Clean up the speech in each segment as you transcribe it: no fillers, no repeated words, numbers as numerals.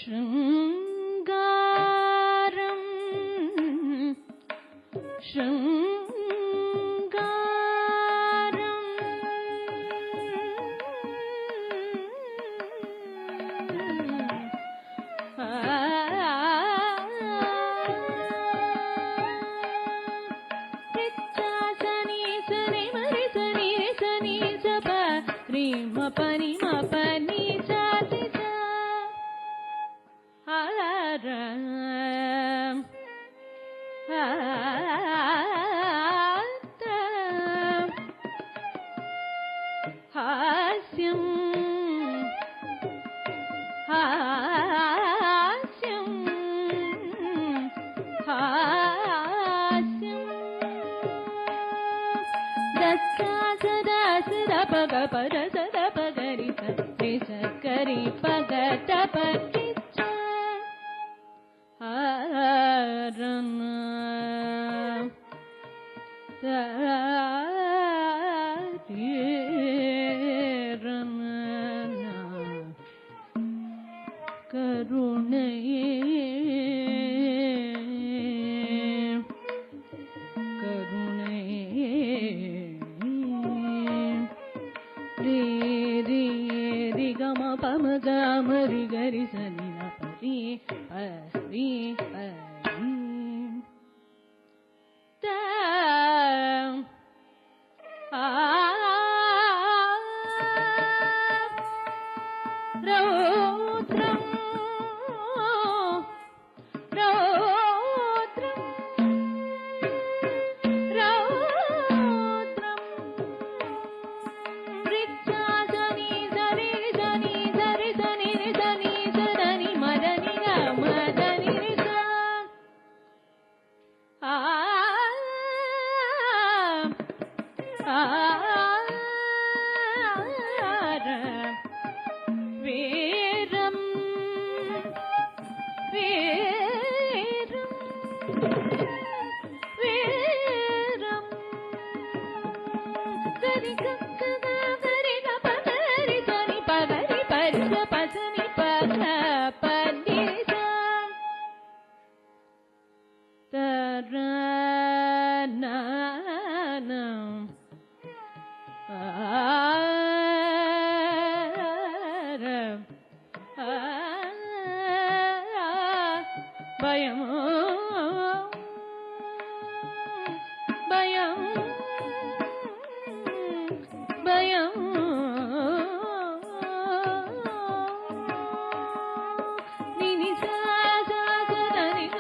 शृङ्गारं हास्यं हास्यं हास्यं दस्सा सदा सदा पग पद सदा पगरि सरि सकरि पग तपरि हरन करुणये करुणये रे रे रे ग म प म ग म रि ग रि स नि ध प रि हरि हरि त रौद्रं वीरं वीरं वीरं गरि ग गरि ग प गरि सनि प गरि परि स प सनि प ग प नि स त र न न भयं भयं भयं निनि सा सा सा नि ग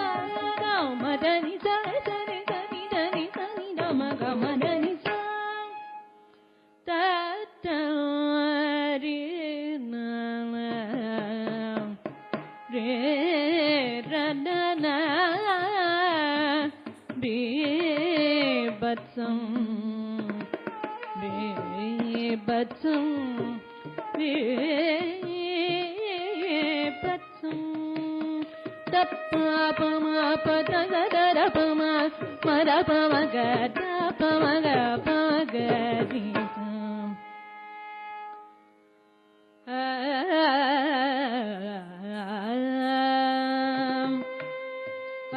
ग म द नि सा सा नि द नि द नि सा नि द म ग म द नि सा त त रि न रे र न न बेबत्सं बेबत्सं बेबत्सं तप प म प द ग द र प म म र प म ग द प म ग प ग रि स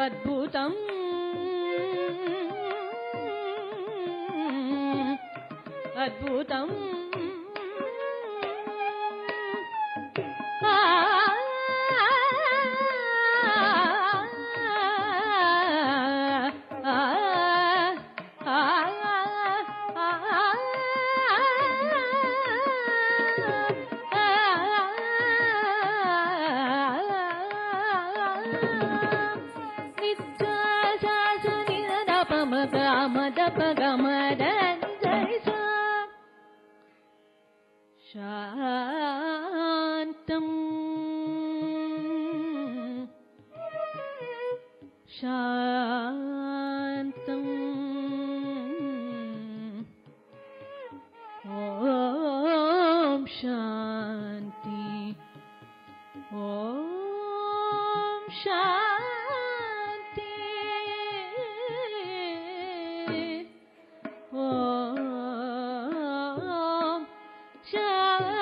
अद्भुतम् अद्भुतम् शान्तम् शान्तम् ॐ शान्ति ॐ शान्ति ॐ शान्ति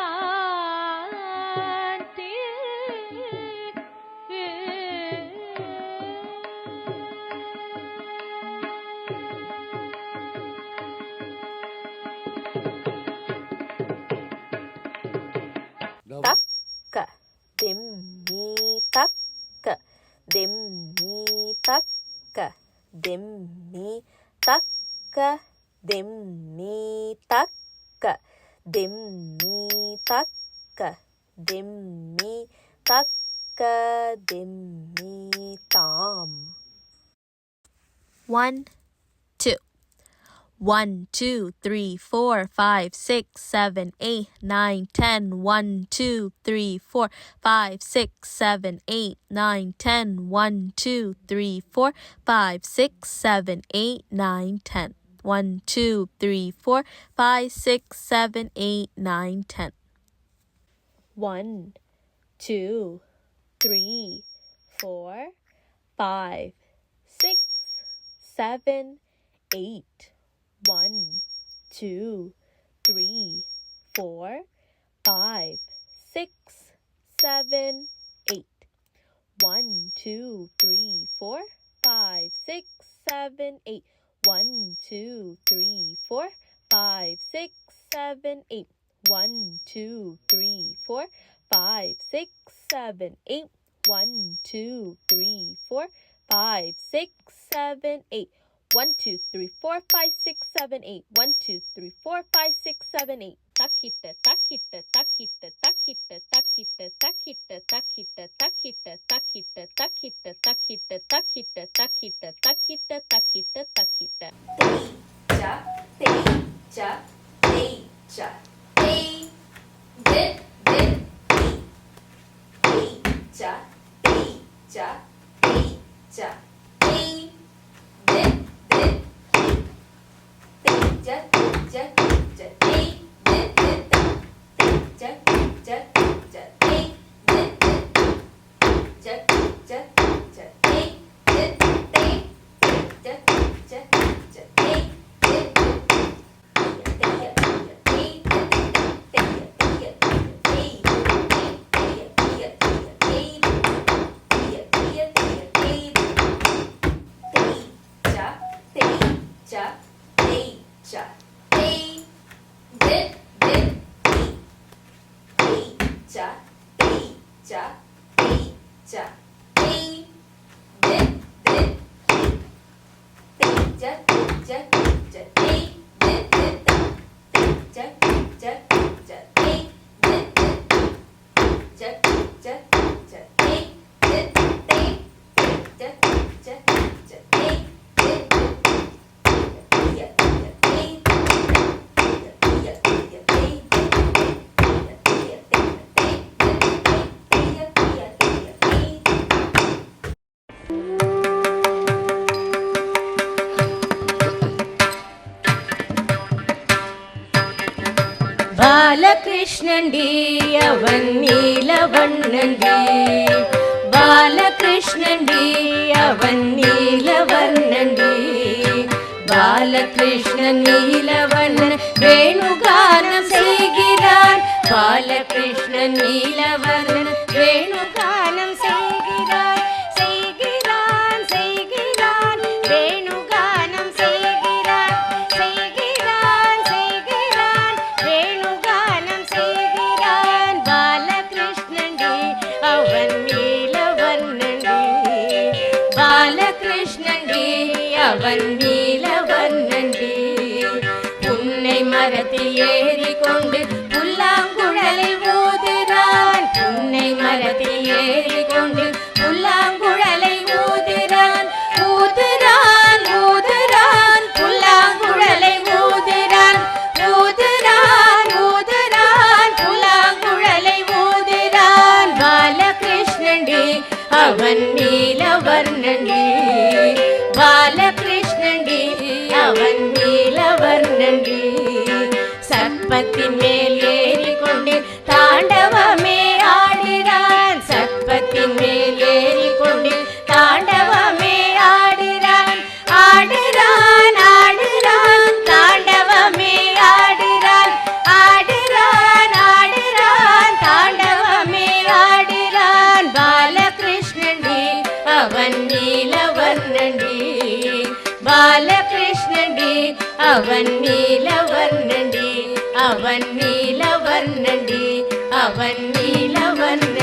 ದಿಮ್ಮಿ ತಕ್ಕ ದಿಮ್ಮಿ ತಕ್ಕ ದಿಮ್ಮಿ ತಕ್ಕ ದಿಮ್ಮಿ ತಕ್ಕ ದಿಮ್ಮಿ ತಾಮ್ 1 2 1 2 3 4 5 6 7 8 9 10 1 2 3 4 5 6 7 8 9 10 1 2 3 4 5 6 7 8 9 10 1 2 3 4 5 6 7 8 9 10 1 2 3 4 5 6 7 8 1 2 3 4 5 6 7 8 1 2 3 4 5 6 7 8 1 2 3 4 5 6 7 8 1 2 3 4 5 6 7 8 1 2 3 4 5 6 7 8 1 2 3 4 5 6 7 8 1 2 3 4 5 6 7 8 takita takita takita takita takita takita takita takita takita takita takita takita takita takita takita takita teja teja teja te dit dit teja teja teja te dit ബാലകൃഷ്ണൻഡി അവൻ നീലവണ്ണൻഡി ബാലകൃഷ്ണൻഡി അവൻ നീലവർണ്ണൻഡി ബാലകൃഷ്ണൻ നീലവർണ്ണൻ വേണുഗാനം செய்கிறான் ബാലകൃഷ്ണൻ നീലവർണ്ണൻ വേണുഗാനം செய்கிறான் செய்கிறான் செய்கிறான் வேணுகானம் செய்கிறான் செய்கிறான் செய்கிறான் வேணுகானம் செய்கிறான் பாலகிருஷ்ணன்டி அவன் நீலவர்ணன்டி பாலகிருஷ்ணன்டி அவன் நீலவர்ணன்டி புன்னை மரத்தில் ஏறிக்கொண்டு புல்லாங்குழலை ஊதுறான் புன்னை மரத்தில் ஏறிக்கொண்டு புல்லாங்குழலை ஊதுறான் ஊதுறான் ஊதுறான் புல்லாங்குழலை ஊதுறான் ஊதுறான் ஊதுறான் புல்லாங்குழலை ஊதுறான் பாலகிருஷ்ணன்டி அவன் நீலவர்ணன்டி பாலகிருஷ்ணன்டி அவன் நீலவர்ணன்டி சர்ப்பத்தின் மேல் ஏறிக்கொண்டு தாண்டவமே ஆடுறான் சர்ப்பத்தின் மேல் ஏறிக்கொண்டு தாண்டவமே ஆடுறான் ஆடுறான் ஆடுறான் தாண்டவமே ஆடுறான் ஆடுறான் ஆடுறான் தாண்டவமே ஆடுறான் பாலகிருஷ்ணன்டி அவன் நீலவர்ணன்டி பாலகிருஷ்ணன்டி அவன் நீலவர்ணன்டி அவன் நீலவர்ணன்டி அவன் நீலவர்ண